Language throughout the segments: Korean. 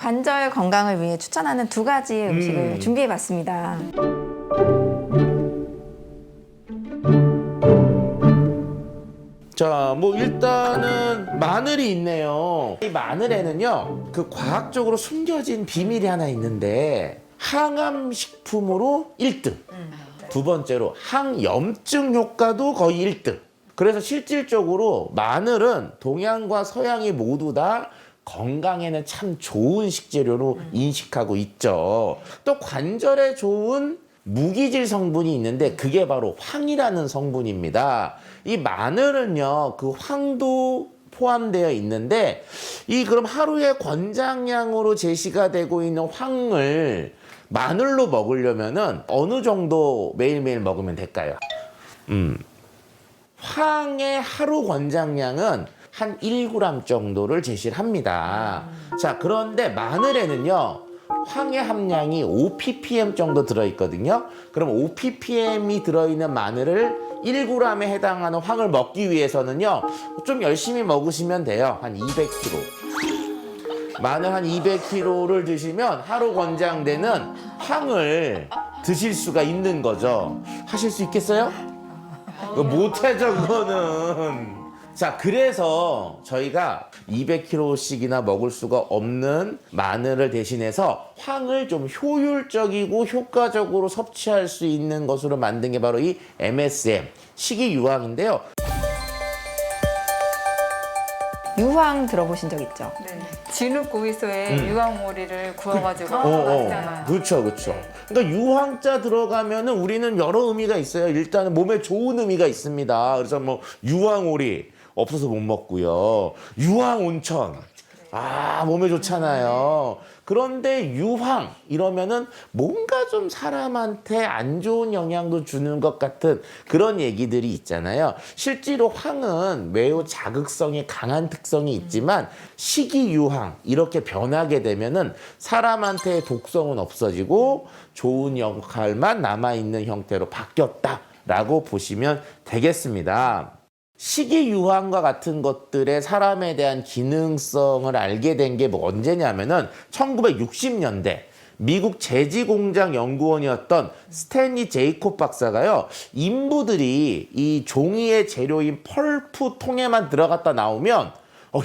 관절 건강을 위해 추천하는 두 가지 음식을 준비해봤습니다. 자, 뭐 일단은 마늘이 있네요. 이 마늘에는요, 그 과학적으로 숨겨진 비밀이 하나 있는데 항암 식품으로 1등. 두 번째로 항염증 효과도 거의 1등. 그래서 실질적으로 마늘은 동양과 서양이 모두 다 건강에는 참 좋은 식재료로 인식하고 있죠. 또 관절에 좋은 무기질 성분이 있는데 그게 바로 황이라는 성분입니다. 이 마늘은요, 그 황도 포함되어 있는데 그럼 하루에 권장량으로 제시가 되고 있는 황을 마늘로 먹으려면은 어느 정도 매일매일 먹으면 될까요? 황의 하루 권장량은 한 1g 정도를 제시를 합니다. 자, 그런데 마늘에는요, 황의 함량이 5ppm 정도 들어있거든요. 그럼 5ppm이 들어있는 마늘을 1g에 해당하는 황을 먹기 위해서는요, 좀 열심히 먹으시면 돼요. 한 200kg. 마늘 한 200kg를 드시면 하루 권장되는 황을 드실 수가 있는 거죠. 하실 수 있겠어요? 못하죠, 그거는. 자, 그래서 저희가 200kg씩이나 먹을 수가 없는 마늘을 대신해서 황을 좀 효율적이고 효과적으로 섭취할 수 있는 것으로 만든 게 바로 이 MSM, 식이유황인데요. 유황 들어보신 적 있죠? 네. 진흙 고기소에 유황오리를 구워가지고 맛있잖아요. 그렇죠, 그렇죠. 그러니까 유황자 들어가면은 우리는 여러 의미가 있어요. 일단은 몸에 좋은 의미가 있습니다. 그래서 뭐 유황오리 없어서 못 먹고요. 유황온천. 몸에 좋잖아요. 그런데 유황 이러면은 뭔가 좀 사람한테 안 좋은 영향도 주는 것 같은 그런 얘기들이 있잖아요. 실제로 황은 매우 자극성이 강한 특성이 있지만 식이유황 이렇게 변하게 되면은 사람한테의 독성은 없어지고 좋은 역할만 남아있는 형태로 바뀌었다라고 보시면 되겠습니다. 식이유황과 같은 것들의 사람에 대한 기능성을 알게 된 게 뭐 언제냐면은 1960년대 미국 제지공장 연구원이었던 스탠리 제이콥 박사가요, 인부들이 이 종이의 재료인 펄프 통에만 들어갔다 나오면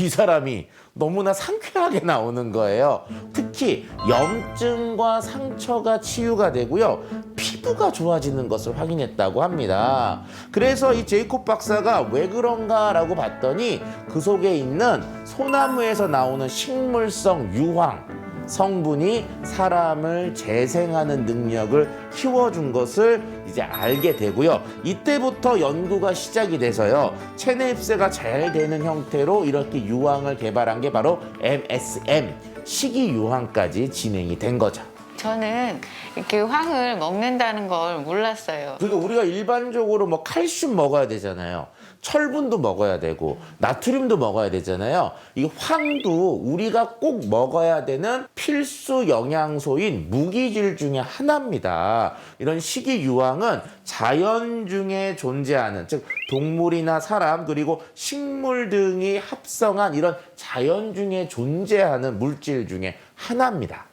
이 사람이 너무나 상쾌하게 나오는 거예요. 특히 염증과 상처가 치유가 되고요, 피부가 좋아지는 것을 확인했다고 합니다. 그래서 이 제이콥 박사가 왜 그런가라고 봤더니 그 속에 있는 소나무에서 나오는 식물성 유황 성분이 사람을 재생하는 능력을 키워준 것을 이제 알게 되고요. 이때부터 연구가 시작이 돼서요, 체내 흡수가 잘 되는 형태로 이렇게 유황을 개발한 게 바로 MSM, 식이유황까지 진행이 된 거죠. 저는 이렇게 황을 먹는다는 걸 몰랐어요. 그러니까 우리가 일반적으로 뭐 칼슘 먹어야 되잖아요. 철분도 먹어야 되고 나트륨도 먹어야 되잖아요. 이 황도 우리가 꼭 먹어야 되는 필수 영양소인 무기질 중에 하나입니다. 이런 식이유황은 자연 중에 존재하는, 즉 동물이나 사람 그리고 식물 등이 합성한 이런 자연 중에 존재하는 물질 중에 하나입니다.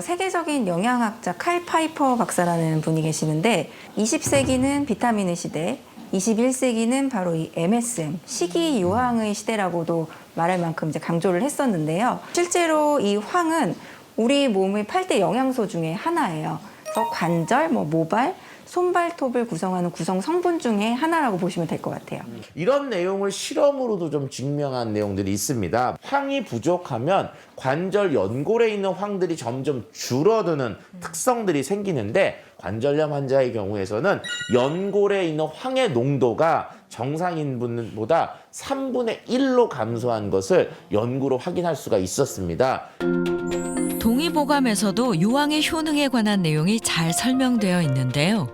세계적인 영양학자 칼 파이퍼 박사라는 분이 계시는데 20세기는 비타민의 시대, 21세기는 바로 이 MSM, 식이유황의 시대라고도 말할 만큼 이제 강조를 했었는데요. 실제로 이 황은 우리 몸의 8대 영양소 중에 하나예요. 그래서 관절, 모발, 손발톱을 구성하는 구성 성분 중에 하나라고 보시면 될 것 같아요. 이런 내용을 실험으로도 좀 증명한 내용들이 있습니다. 황이 부족하면 관절 연골에 있는 황들이 점점 줄어드는 특성들이 생기는데, 관절염 환자의 경우에서는 연골에 있는 황의 농도가 정상인분보다 3분의 1로 감소한 것을 연구로 확인할 수가 있었습니다. 동의보감에서도 유황의 효능에 관한 내용이 잘 설명되어 있는데요.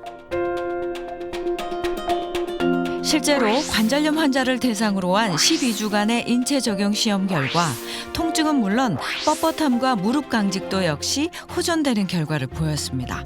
실제로 관절염 환자를 대상으로 한 12주간의 인체 적용 시험 결과 통증은 물론 뻣뻣함과 무릎 강직도 역시 호전되는 결과를 보였습니다.